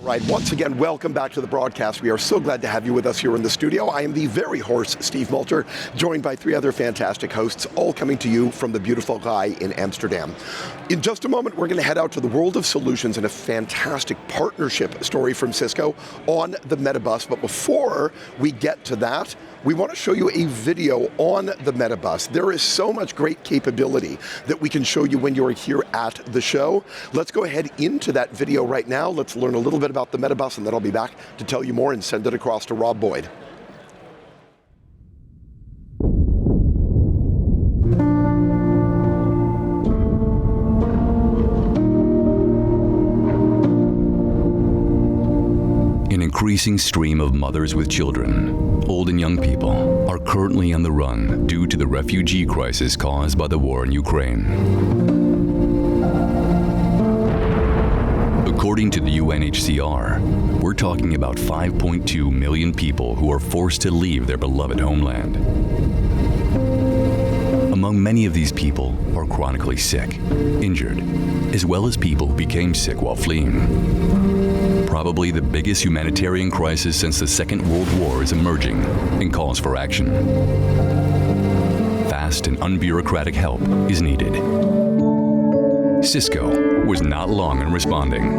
Right, once again, welcome back to the broadcast. We are so glad to have you with us here in the studio. I am the very hoarse Steve Multer, joined by three other fantastic hosts, all coming to you from the beautiful Rai in Amsterdam. In just a moment, we're going to head out to the world of solutions and a fantastic partnership story from Cisco on the MediBus. But before we get to that, we want to show you a video on the MediBus. There is so much great capability that we can show you when you're here at the show. Let's go ahead into that video right now. Let's learn a little bit about the MediBus, and then I'll be back to tell you more and send it across to Rob Boyd. An increasing stream of mothers with children, old and young people, are currently on the run due to the refugee crisis caused by the war in Ukraine. According to the UNHCR, we're talking about 5.2 million people who are forced to leave their beloved homeland. Among many of these people are chronically sick, injured, as well as people who became sick while fleeing. Probably the biggest humanitarian crisis since the Second World War is emerging and calls for action. Fast and unbureaucratic help is needed. Cisco was not long in responding.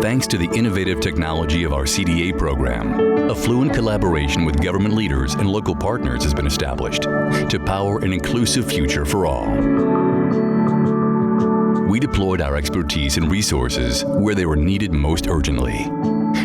Thanks to the innovative technology of our CDA program, a fluent collaboration with government leaders and local partners has been established to power an inclusive future for all. We deployed our expertise and resources where they were needed most urgently,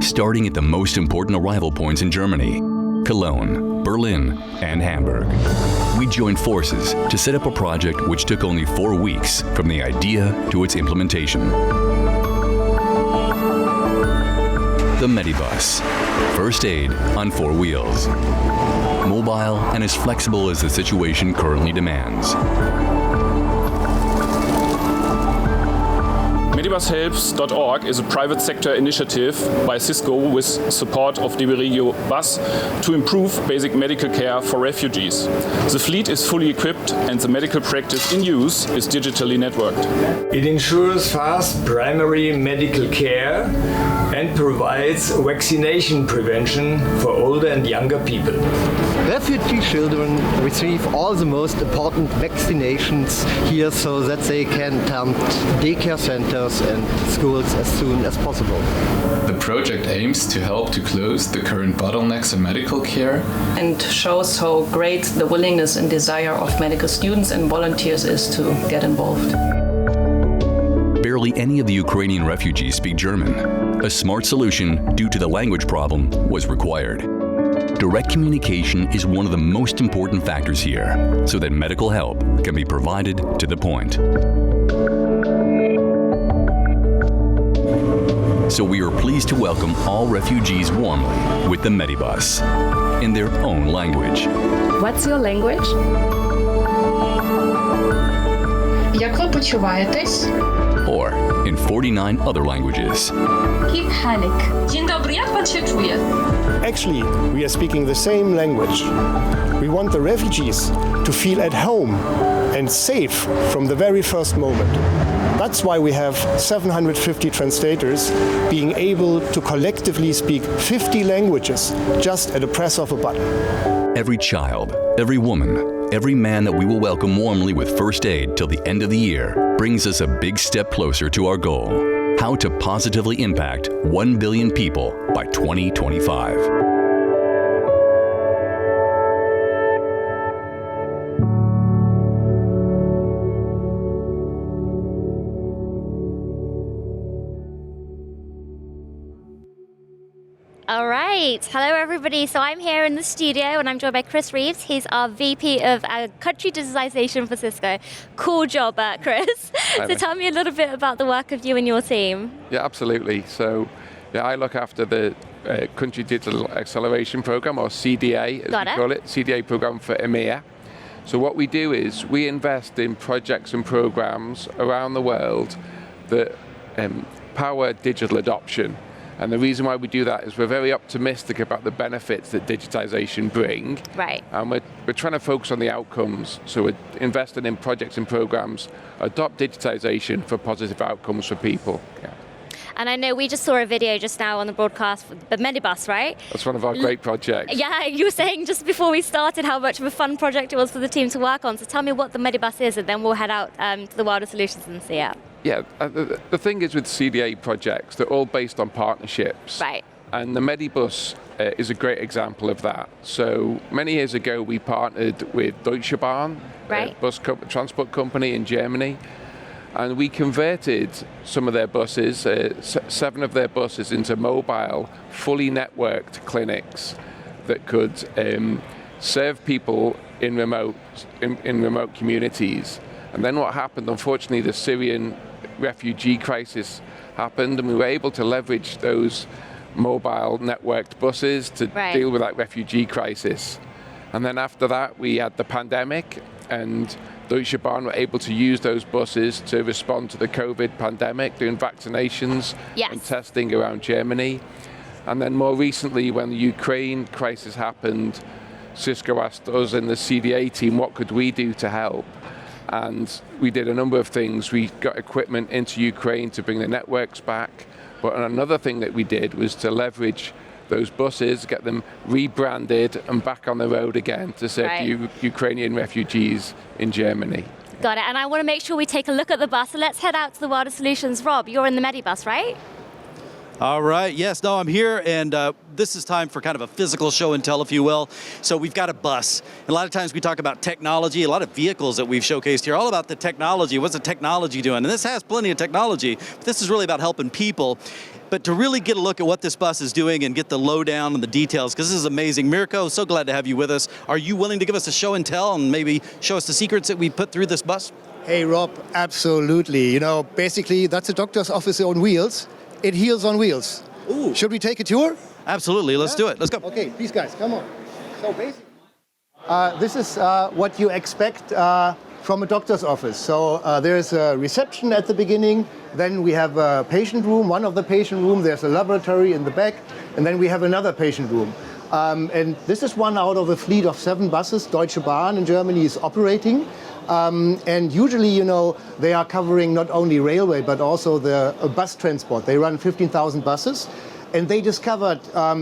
starting at the most important arrival points in Germany, Cologne, Berlin, and Hamburg. We joined forces to set up a project which took only 4 weeks from the idea to its implementation. The MediBus, first aid on 4 wheels. Mobile and as flexible as the situation currently demands. MediBusHelps.org is a private sector initiative by Cisco with support of DB Bus to improve basic medical care for refugees. The fleet is fully equipped and the medical practice in use is digitally networked. It ensures fast primary medical care and provides vaccination prevention for older and younger people. Refugee children receive all the most important vaccinations here so that they can attend daycare centers and schools as soon as possible. The project aims to help to close the current bottlenecks in medical care and shows how great the willingness and desire of medical students and volunteers is to get involved. Barely any of the Ukrainian refugees speak German. A smart solution due to the language problem was required. Direct communication is one of the most important factors here, so that medical help can be provided to the point. So we are pleased to welcome all refugees warmly with the MediBus in their own language. What's your language? Як ви почуваєтесь? Or in 49 other languages. Keep Hanik. Dzień dobry, jak pan się czuje? Actually, we are speaking the same language. We want the refugees to feel at home and safe from the very first moment. That's why we have 750 translators being able to collectively speak 50 languages just at a press of a button. Every child, every woman, every man that we will welcome warmly with first aid till the end of the year brings us a big step closer to our goal: how to positively impact 1 billion people by 2025. All right. Hello, everybody. So I'm here in the studio, and I'm joined by Chris Reeves. He's our VP of Country Digitization for Cisco. Cool job, Chris. So tell me a little bit about the work of you and your team. Yeah, absolutely. So I look after the Country Digital Acceleration Program, or CDA, as we call it, CDA program for EMEA. So what we do is we invest in projects and programs around the world that power digital adoption. And the reason why we do that is we're very optimistic about the benefits that digitization bring. Right. And we're trying to focus on the outcomes. So we're investing in projects and programs, adopt digitization for positive outcomes for people. Yeah. And I know we just saw a video just now on the broadcast for the MediBus, right? That's one of our great projects. Yeah, you were saying just before we started how much of a fun project it was for the team to work on. So tell me what the MediBus is, and then we'll head out to the Wilder Solutions and see it. Yeah, the thing is with CDA projects, they're all based on partnerships. Right. And the MediBus is a great example of that. So many years ago, we partnered with Deutsche Bahn, right, a transport company in Germany, and we converted some of their buses, 7 of their buses, into mobile, fully networked clinics that could serve people in remote communities. And then what happened? Unfortunately, the Syrian refugee crisis happened, and we were able to leverage those mobile networked buses to deal with that refugee crisis. And then after that, we had the pandemic, and Deutsche Bahn were able to use those buses to respond to the COVID pandemic, doing vaccinations and testing around Germany. And then more recently, when the Ukraine crisis happened, Cisco asked us in the CDA team, what could we do to help? And we did a number of things. We got equipment into Ukraine to bring the networks back. But another thing that we did was to leverage those buses, get them rebranded and back on the road again to serve Ukrainian refugees in Germany. Got it. And I want to make sure we take a look at the bus. So let's head out to the Wilder Solutions. Rob, you're in the MediBus, right? All right. Yes, no, I'm here, and this is time for kind of a physical show and tell, if you will. So we've got a bus. And a lot of times we talk about technology, a lot of vehicles that we've showcased here, all about the technology. What's the technology doing? And this has plenty of technology, but this is really about helping people. But to really get a look at what this bus is doing and get the lowdown and the details, because this is amazing. Mirko, so glad to have you with us. Are you willing to give us a show and tell and maybe show us the secrets that we put through this bus? Hey, Rob, absolutely. You know, basically, that's a doctor's office on wheels. It heals on wheels. Ooh. Should we take a tour? Absolutely. Let's do it. Let's go. Okay, please, guys, come on. So basically, this is what you expect from a doctor's office. So there's a reception at the beginning. Then we have a patient room, one of the patient room. There's a laboratory in the back. And then we have another patient room. And this is one out of a fleet of 7 buses Deutsche Bahn in Germany is operating. And usually, you know, they are covering not only railway, but also the bus transport. They run 15,000 buses. And they discovered,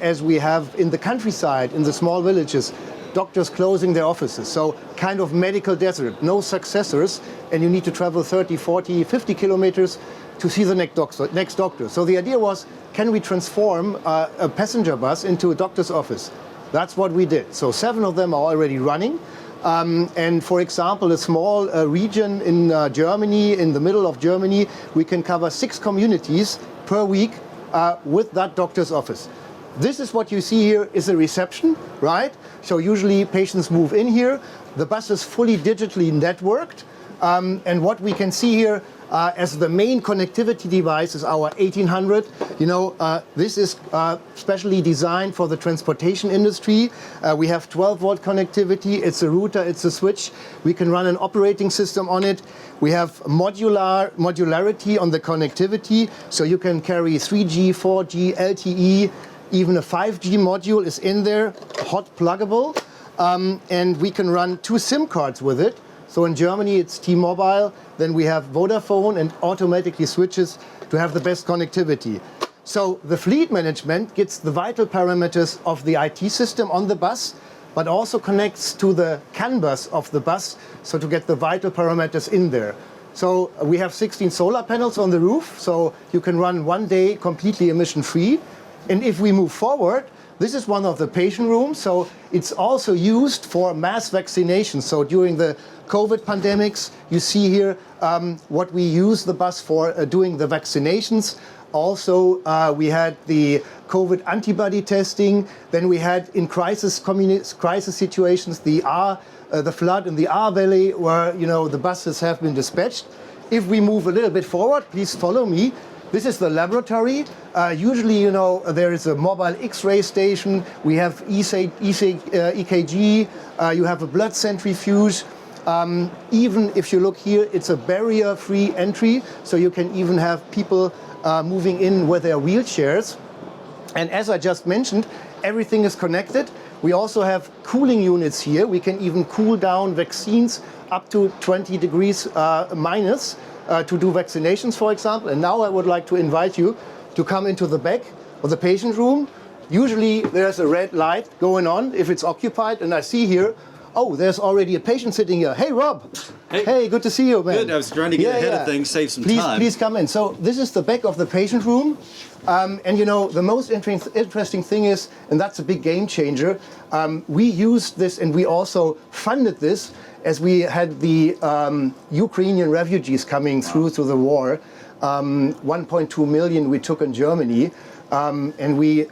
as we have in the countryside, in the small villages, doctors closing their offices. So kind of medical desert, no successors. And you need to travel 30, 40, 50 kilometers to see the next doctor. So the idea was, can we transform a passenger bus into a doctor's office? That's what we did. So 7 of them are already running. And for example, a small region in Germany, in the middle of Germany, we can cover 6 communities per week with that doctor's office. This is what you see here is a reception, right? So usually patients move in here. The bus is fully digitally networked. And what we can see here as the main connectivity device is our 1800. You know, this is specially designed for the transportation industry. We have 12-volt connectivity. It's a router, it's a switch. We can run an operating system on it. We have modularity on the connectivity, so you can carry 3G, 4G, LTE, even a 5G module is in there, hot pluggable. And we can run 2 SIM cards with it. So in Germany, it's T-Mobile. Then we have Vodafone and automatically switches to have the best connectivity. So the fleet management gets the vital parameters of the IT system on the bus, but also connects to the CAN bus of the bus, so to get the vital parameters in there. So we have 16 solar panels on the roof, so you can run one day completely emission-free. And if we move forward, this is one of the patient rooms, so it's also used for mass vaccination. So during the COVID pandemics, you see here what we use the bus for doing the vaccinations. Also, we had the COVID antibody testing. Then we had in crisis situations the flood in the Ahr Valley, where the buses have been dispatched. If we move a little bit forward, please follow me. This is the laboratory. Usually, there is a mobile X-ray station. We have EKG. You have a blood centrifuge. Even if you look here, it's a barrier-free entry, so you can even have people moving in with their wheelchairs. And as I just mentioned, everything is connected. We also have cooling units here. We can even cool down vaccines up to 20 degrees minus to do vaccinations, for example. And now I would like to invite you to come into the back of the patient room. Usually there's a red light going on if it's occupied, and I see here, oh, there's already a patient sitting here. Hey, Rob. Hey, good to see you, man. Good. I was trying to get ahead of things, save some time. Please come in. So this is the back of the patient room. And you know, the most interesting thing is, and that's a big game changer, we used this and we also funded this as we had the Ukrainian refugees coming through the war. 1.2 million we took in Germany. And we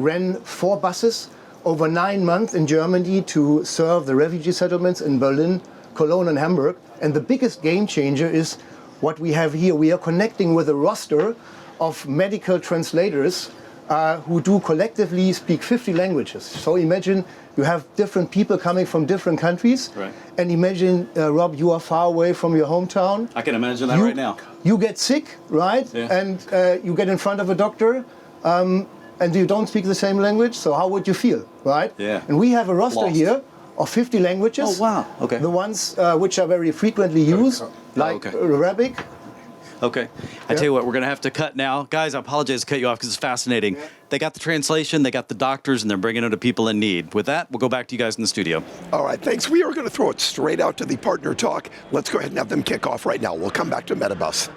ran 4 buses over 9 months in Germany to serve the refugee settlements in Berlin, Cologne and Hamburg. And the biggest game changer is what we have here. We are connecting with a roster of medical translators who do collectively speak 50 languages. So imagine you have different people coming from different countries. Right. And imagine, Rob, you are far away from your hometown. I can imagine that right now. You get sick, right? Yeah. And you get in front of a doctor. And you don't speak the same language, so how would you feel, right? Yeah. And we have a roster here of 50 languages. Oh, wow. Okay. The ones which are very frequently used, like Arabic. Okay. I tell you what, we're going to have to cut now. Guys, I apologize to cut you off because it's fascinating. Yeah. They got the translation, they got the doctors, and they're bringing it to people in need. With that, we'll go back to you guys in the studio. All right, thanks. We are going to throw it straight out to the partner talk. Let's go ahead and have them kick off right now. We'll come back to MediBus.